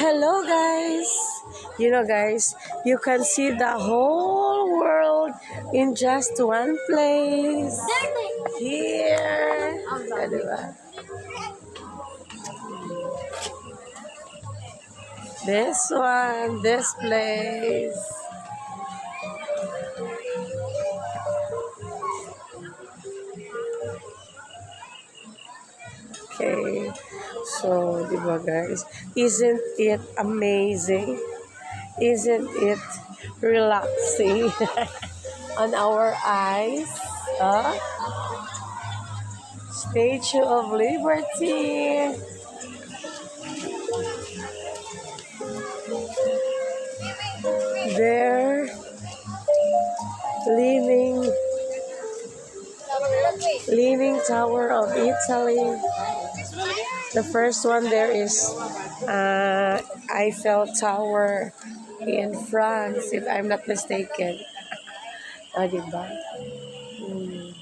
Hello guys! Guys, you can see the whole world in just one place. Here. Diba? This place. Okay. So, diba guys? Isn't it amazing? Isn't it relaxing on our eyes? Huh? Statue of Liberty. There, leaning, leaning Tower of Italy. The first one there is Eiffel Tower in France, if I'm not mistaken. Diba? Hmm.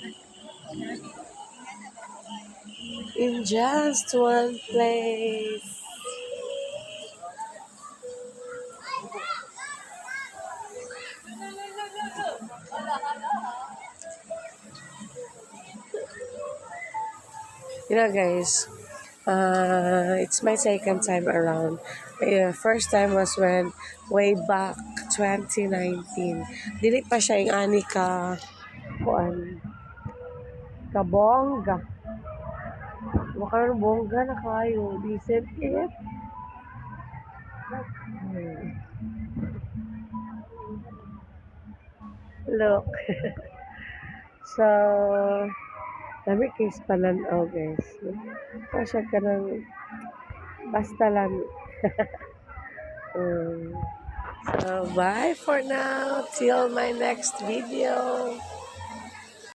In just one place. Guys, it's my second time around. First time was when way back 2019. Dili pa siya yung ani kuan kabongga. Baka bongga na kayo. Decent it. Look. So, dami case pananaw guys. Pasya ka ng basta lang. So, bye for now. Till my next video.